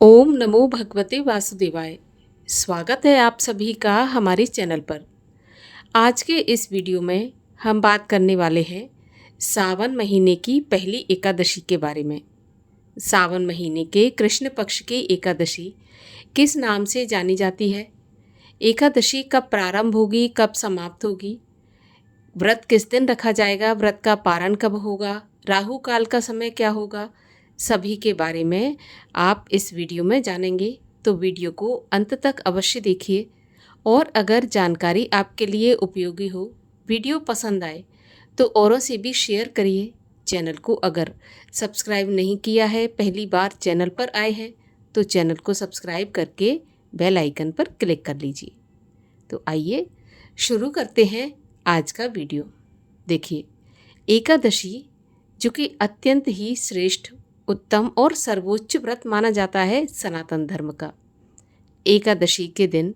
ओम नमो भगवते वासुदेवाय। स्वागत है आप सभी का हमारे चैनल पर। आज के इस वीडियो में हम बात करने वाले हैं सावन महीने की पहली एकादशी के बारे में। सावन महीने के कृष्ण पक्ष की एकादशी किस नाम से जानी जाती है? एकादशी कब प्रारंभ होगी, कब समाप्त होगी? व्रत किस दिन रखा जाएगा? व्रत का पारण कब होगा? राहु काल का समय क्या होगा? सभी के बारे में आप इस वीडियो में जानेंगे, तो वीडियो को अंत तक अवश्य देखिए। और अगर जानकारी आपके लिए उपयोगी हो, वीडियो पसंद आए तो औरों से भी शेयर करिए। चैनल को अगर सब्सक्राइब नहीं किया है, पहली बार चैनल पर आए हैं, तो चैनल को सब्सक्राइब करके बेल आइकन पर क्लिक कर लीजिए। तो आइए शुरू करते हैं आज का वीडियो। देखिए, एकादशी जो कि अत्यंत ही श्रेष्ठ, उत्तम और सर्वोच्च व्रत माना जाता है सनातन धर्म का। एकादशी के दिन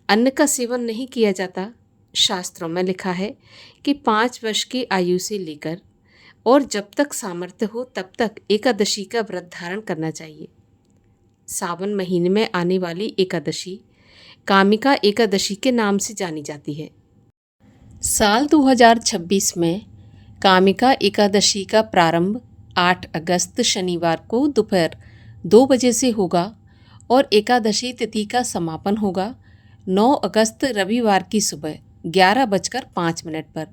अन्न का सेवन नहीं किया जाता। शास्त्रों में लिखा है कि 5 वर्ष की आयु से लेकर और जब तक सामर्थ्य हो तब तक एकादशी का व्रत धारण करना चाहिए। सावन महीने में आने वाली एकादशी कामिका एकादशी के नाम से जानी जाती है। साल 2026 में कामिका एकादशी का प्रारंभ 8 अगस्त शनिवार को दोपहर 2 बजे से होगा और एकादशी तिथि का समापन होगा 9 अगस्त रविवार की सुबह 11:05 पर।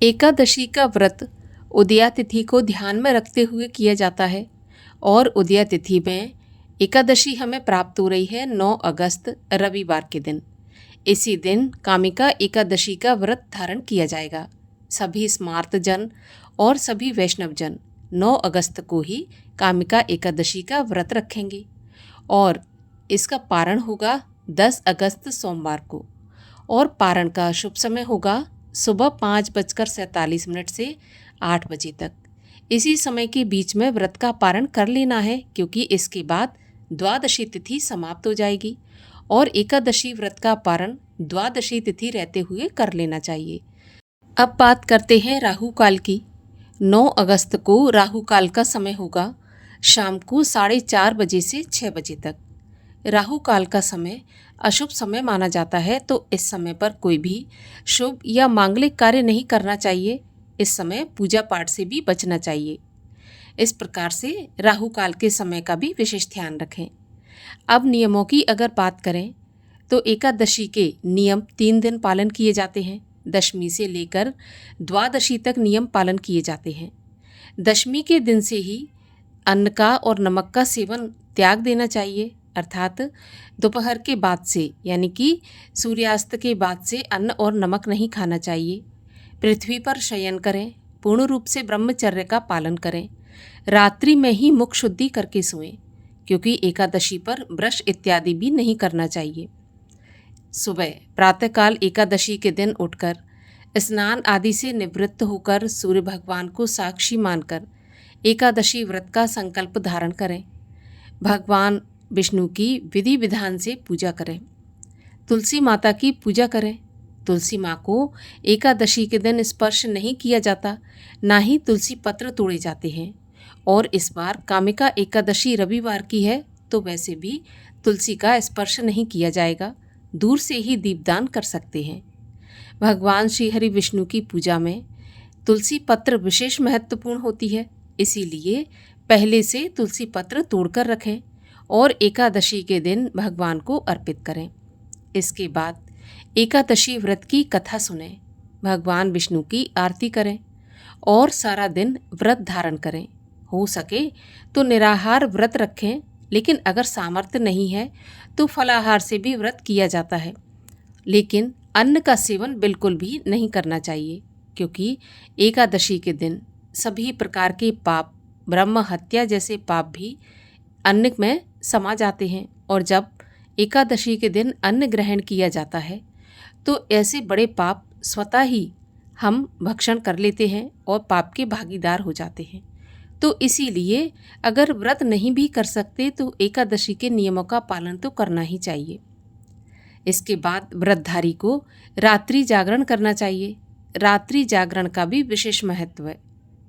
एकादशी का व्रत उदया तिथि को ध्यान में रखते हुए किया जाता है और उदया तिथि में एकादशी हमें प्राप्त हो रही है 9 अगस्त रविवार के दिन। इसी दिन कामिका एकादशी का व्रत धारण किया जाएगा। सभी स्मार्त जन और सभी वैष्णव जन 9 अगस्त को ही कामिका एकादशी का व्रत रखेंगे और इसका पारण होगा 10 अगस्त सोमवार को और पारण का शुभ समय होगा सुबह 5:47 से 8 बजे तक। इसी समय के बीच में व्रत का पारण कर लेना है, क्योंकि इसके बाद द्वादशी तिथि समाप्त हो जाएगी और एकादशी व्रत का पारण द्वादशी तिथि रहते हुए कर लेना चाहिए। अब बात करते हैं राहु काल की। 9 अगस्त को राहु काल का समय होगा शाम को 4:30 बजे से 6 बजे तक। राहु काल का समय अशुभ समय माना जाता है, तो इस समय पर कोई भी शुभ या मांगलिक कार्य नहीं करना चाहिए। इस समय पूजा पाठ से भी बचना चाहिए। इस प्रकार से राहु काल के समय का भी विशेष ध्यान रखें। अब नियमों की अगर बात करें तो एकादशी के नियम 3 दिन पालन किए जाते हैं। दशमी से लेकर द्वादशी तक नियम पालन किए जाते हैं। दशमी के दिन से ही अन्न का और नमक का सेवन त्याग देना चाहिए, अर्थात दोपहर के बाद से, यानी कि सूर्यास्त के बाद से अन्न और नमक नहीं खाना चाहिए। पृथ्वी पर शयन करें, पूर्ण रूप से ब्रह्मचर्य का पालन करें। रात्रि में ही मुख शुद्धि करके सोएं, क्योंकि एकादशी पर ब्रश इत्यादि भी नहीं करना चाहिए। सुबह प्रातःकाल एकादशी के दिन उठकर स्नान आदि से निवृत्त होकर सूर्य भगवान को साक्षी मानकर एकादशी व्रत का संकल्प धारण करें। भगवान विष्णु की विधि विधान से पूजा करें। तुलसी माता की पूजा करें। तुलसी माँ को एकादशी के दिन स्पर्श नहीं किया जाता, ना ही तुलसी पत्र तोड़े जाते हैं। और इस बार कामिका एकादशी रविवार की है, तो वैसे भी तुलसी का स्पर्श नहीं किया जाएगा, दूर से ही दीपदान कर सकते हैं। भगवान श्री हरि विष्णु की पूजा में तुलसी पत्र विशेष महत्वपूर्ण होती है, इसीलिए पहले से तुलसी पत्र तोड़कर रखें और एकादशी के दिन भगवान को अर्पित करें। इसके बाद एकादशी व्रत की कथा सुनें, भगवान विष्णु की आरती करें और सारा दिन व्रत धारण करें। हो सके तो निराहार व्रत रखें, लेकिन अगर सामर्थ्य नहीं है तो फलाहार से भी व्रत किया जाता है। लेकिन अन्न का सेवन बिल्कुल भी नहीं करना चाहिए, क्योंकि एकादशी के दिन सभी प्रकार के पाप, ब्रह्म हत्या जैसे पाप भी अन्न में समा जाते हैं। और जब एकादशी के दिन अन्न ग्रहण किया जाता है तो ऐसे बड़े पाप स्वतः ही हम भक्षण कर लेते हैं और पाप के भागीदार हो जाते हैं। तो इसीलिए अगर व्रत नहीं भी कर सकते तो एकादशी के नियमों का पालन तो करना ही चाहिए। इसके बाद व्रतधारी को रात्रि जागरण करना चाहिए। रात्रि जागरण का भी विशेष महत्व है,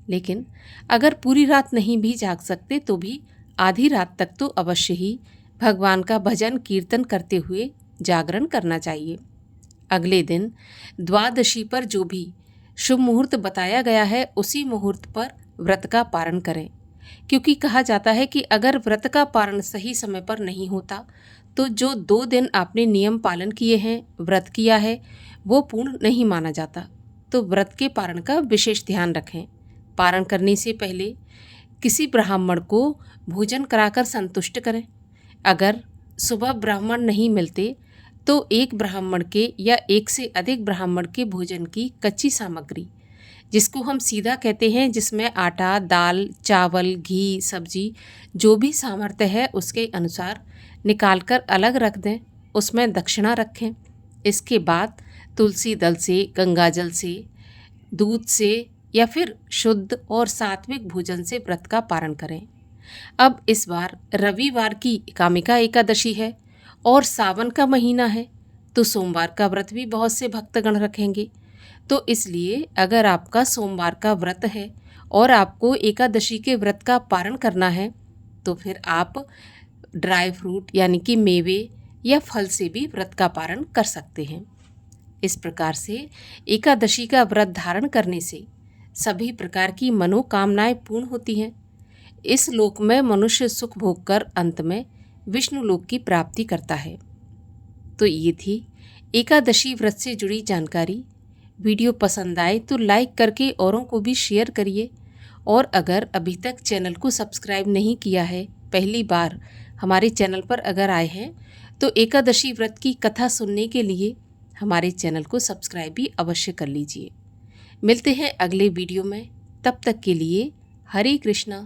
लेकिन अगर पूरी रात नहीं भी जाग सकते तो भी आधी रात तक तो अवश्य ही भगवान का भजन कीर्तन करते हुए जागरण करना चाहिए। अगले दिन द्वादशी पर जो भी शुभ मुहूर्त बताया गया है उसी मुहूर्त पर व्रत का पारण करें, क्योंकि कहा जाता है कि अगर व्रत का पारण सही समय पर नहीं होता तो जो 2 दिन आपने नियम पालन किए हैं, व्रत किया है, वो पूर्ण नहीं माना जाता। तो व्रत के पारण का विशेष ध्यान रखें। पारण करने से पहले किसी ब्राह्मण को भोजन कराकर संतुष्ट करें। अगर सुबह ब्राह्मण नहीं मिलते तो एक ब्राह्मण के या एक से अधिक ब्राह्मण के भोजन की कच्ची सामग्री, जिसको हम सीधा कहते हैं, जिसमें आटा, दाल, चावल, घी, सब्जी, जो भी सामर्थ्य है उसके अनुसार निकालकर अलग रख दें। उसमें दक्षिणा रखें। इसके बाद तुलसी दल से, गंगाजल से, दूध से या फिर शुद्ध और सात्विक भोजन से व्रत का पारण करें। अब इस बार रविवार की कामिका एकादशी है और सावन का महीना है, तो सोमवार का व्रत भी बहुत से भक्तगण रखेंगे। तो इसलिए अगर आपका सोमवार का व्रत है और आपको एकादशी के व्रत का पारण करना है तो फिर आप ड्राई फ्रूट यानी कि मेवे या फल से भी व्रत का पारण कर सकते हैं। इस प्रकार से एकादशी का व्रत धारण करने से सभी प्रकार की मनोकामनाएं पूर्ण होती हैं। इस लोक में मनुष्य सुख भोग कर अंत में विष्णु लोक की प्राप्ति करता है। तो ये थी एकादशी व्रत से जुड़ी जानकारी। वीडियो पसंद आए तो लाइक करके औरों को भी शेयर करिए, और अगर अभी तक चैनल को सब्सक्राइब नहीं किया है, पहली बार हमारे चैनल पर अगर आए हैं, तो एकादशी व्रत की कथा सुनने के लिए हमारे चैनल को सब्सक्राइब भी अवश्य कर लीजिए। मिलते हैं अगले वीडियो में, तब तक के लिए हरे कृष्णा।